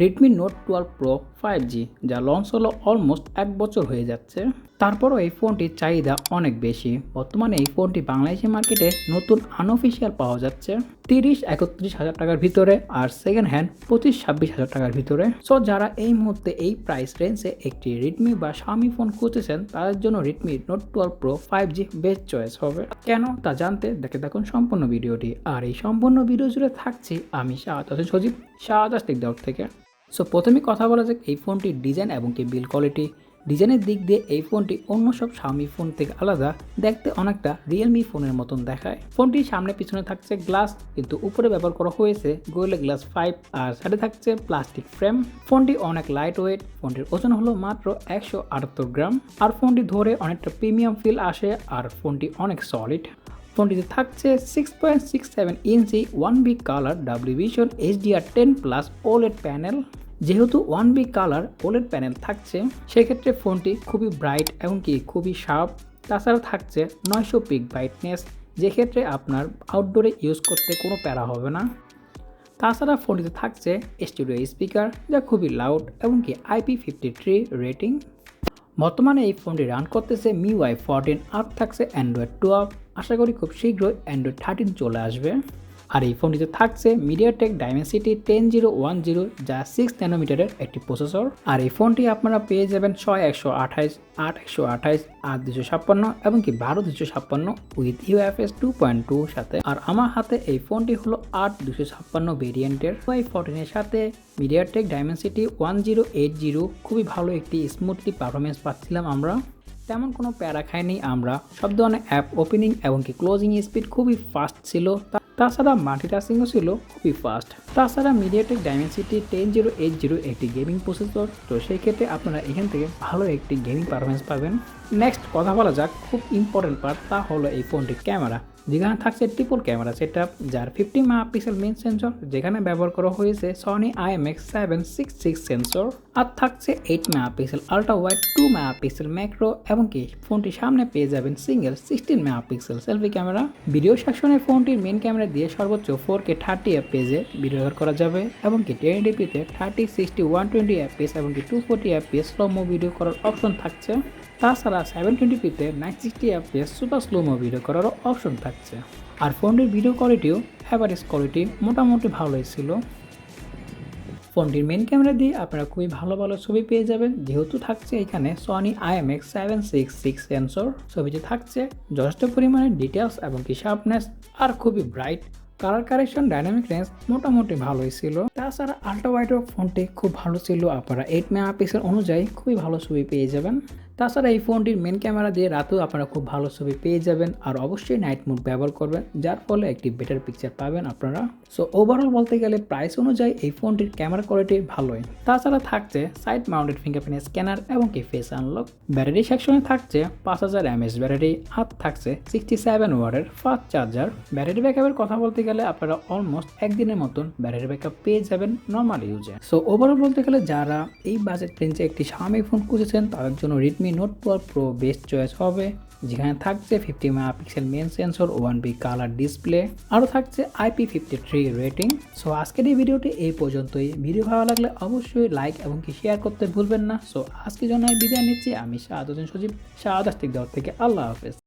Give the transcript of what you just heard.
Redmi Note 12 Pro 5G যা launch হলো almost 1 বছর হয়ে যাচ্ছে। তারপরও এই ফোনটির চাহিদা অনেক বেশি। বর্তমানে এই ফোনটি বাংলাদেশি মার্কেটে নতুন আনঅফিশিয়াল পাওয়া যাচ্ছে 30-31 হাজার টাকার ভিতরে, আর সেকেন্ড হ্যান্ড 25-26 হাজার টাকার ভিতরে। সো যারা এই মুহূর্তে এই প্রাইস রেঞ্জে একটি রেডমি বা শাওমি ফোন খুঁজতেছেন তাদের জন্য Redmi Note 12 Pro 5G best choice হবে। কেন তা জানতে দেখুন সম্পূর্ণ ভিডিওটি। আর এই সম্পূর্ণ ভিডিও জুড়ে থাকছি আমি শাহাদাত দাউদ থেকে। সো প্রথমে কথা বলা যাক এই ফোনটির ডিজাইন এবং কি বিল্ড কোয়ালিটি। ডিজাইনের দিক দিয়ে এই ফোনটি অন্য সব শাওমি ফোন থেকে আলাদা, দেখতে অনেকটা রিয়েলমি ফোনের মতন দেখায়। ফোনটির সামনে পিছনে থাকছে গ্লাস, কিন্তু উপরে ব্যবহার করা হয়েছে গোয়েলা গ্লাস 5, আর সাথে থাকছে প্লাস্টিক ফ্রেম। ফোনটি অনেক লাইট ওয়েট, ফোনটির ওজন হলো মাত্র 178 গ্রাম, আর ফোনটি ধরে অনেকটা প্রিমিয়াম ফিল আসে, আর ফোনটি অনেক সলিড। ফোনটিতে থাকছে 6.67 ইঞ্চি 1B colour W vision HDR10+ OLED panel. যেহেতু 1B কালার OLED প্যানেল থাকছে সেক্ষেত্রে ফোনটি খুবই ব্রাইট এবং কি খুবই শার্প। তাছাড়া থাকছে 900 পিক ব্রাইটনেস, যেক্ষেত্রে আপনার আউটডোরে ইউজ করতে কোনো প্যারা হবে না। তাছাড়া ফোনটিতে থাকছে স্টুডিও স্পিকার যা খুবই লাউড এবং কি IP53 রেটিং। বর্তমানে এই ফোনটি রান করতেছে MIUI 14, আর থাকছে Android 12। আশা করি খুব শীঘ্রই Android 13 চলে আসবে। আর এই ফোনটিতে থাকছে MediaTek Dimensity 10010 যা 6 ন্যানোমিটারের একটি প্রসেসর। আর এই ফোনটি আপনারা পেয়ে যাবেন 6128, 8128, 8256 এবং কি 12256 উইথ UFS 2.2 সাথে। আর আমার হাতে এই ফোনটি হলো 8256 ভেরিয়েন্টের MIUI 14 এর সাথে MediaTek Dimensity 1080। খুবই ভালো একটি স্মুথলি পারফরমেন্স পাচ্ছিলাম আমরা, তেমন কোনো প্যারা খাইনি আমরা। সব ধরনের অ্যাপ ওপেনিং এবং কি ক্লোজিং স্পিড খুবই ফাস্ট ছিল। তাছাড়া মাল্টিটাস্কিংও ছিল খুবই ফাস্ট। তাছাড়া MediaTek Dimensity 10080 একটি গেমিং প্রসেসর, তো সেই ক্ষেত্রে আপনারা এখান থেকে ভালো একটি গেমিং পারফরমেন্স পাবেন। নেক্সট কথা বলা যাক খুব ইম্পর্টেন্ট পার্ট, তা হলো এই ফোনটির ক্যামেরা। যেখানে থাকছে ট্রিপল ক্যামেরা সেটআপ, যার 50 মেগাপিক্সেল মেইন সেন্সর, যেখানে ব্যবহার করা হয়েছে Sony IMX766 সেন্সর, আর থাকছে 8 megapixel ultra wide, 2 megapixel macro এবং কি ফোনটির সামনে পেয়ে যাবেন single 16 megapixel selfie camera. Video সেকশনে ফোনটির মেইন ক্যামেরা দিয়ে সর্বোচ্চ 4K 30 fps ভিডিও রেকর্ড করা যাবে এবং কি 1080p-তে 30, 60, 120 fps এবং কি 240 fps স্লো-মো ভিডিও করার অপশন থাকছে। তাছাড়া 720p-তে 960 fps সুপার স্লো-মো ভিডিও করারও অপশন থাকছে। আর ফোনটির ভিডিও কোয়ালিটিও অ্যাভারেজ কোয়ালিটি, মোটামুটি ভালোই ছিল। ফোনটির মেন ক্যামেরা দিয়ে আপনারা খুবই ভালো ভালো ছবি পেয়ে যাবেন, যেহেতু থাকছে এখানে Sony IMX766 সেন্সর। ছবিতে থাকছে যথেষ্ট পরিমাণে ডিটেলস এবং কি শার্পনেস, আর খুবই bright. Colour correction, dynamic range মোটামুটি ভালোই ছিল। তাছাড়া আল্ট্রা ওয়াইড ফোনটি খুব ভালো ছিল, আপনারা 8 মেগাপিক্সেল অনুযায়ী খুবই ভালো ছবি পেয়ে যাবেন। তাছাড়া এই ফোনটির মেন ক্যামেরা দিয়ে রাতেও আপনারা খুব ভালো ছবি পেয়ে যাবেন, আর অবশ্যই নাইট মোড ব্যবহার করবেন, যার ফলে একটি বেটার পিকচার পাবেন আপনারা। সো ওভারঅল বলতে গেলে প্রাইস অনুযায়ী এই ফোনটির ক্যামেরা কোয়ালিটি ভালোই। তাছাড়া থাকছে সাইড মাউন্টেড ফিঙ্গারপ্রিন্ট স্ক্যানার এবং কি ফেস আনলক। ব্যাটারি সেকশনে থাকছে 5000 mAh ব্যাটারি, আর থাকছে 67 ওয়াটের ফাস্ট চার্জার। ব্যাটারি ব্যাকআপের কথা বলতে গেলে আপনারা অলমোস্ট একদিনের মতন ব্যাটারি ব্যাকআপ পেয়ে যাবেন নর্মাল ইউজে। সো ওভারঅল বলতে গেলে যারা এই বাজেট রেঞ্জে একটি শাওমি ফোন খুঁজেছেন তাদের জন্য Redmi Note 12 Pro best choice হবে, যেখানে থাকছে 50 megapixel main sensor, 1B colour display, আরও থাকছে IP53 রেটিং। সো আজকের এই ভিডিওটি এই পর্যন্তই। ভিডিও ভালো লাগলে অবশ্যই লাইক এবং কি শেয়ার করতে ভুলবেন না। সো আজকের জন্য বিদায় নিচ্ছি আমি শাহাদাত থেকে। আল্লাহ হাফেজ।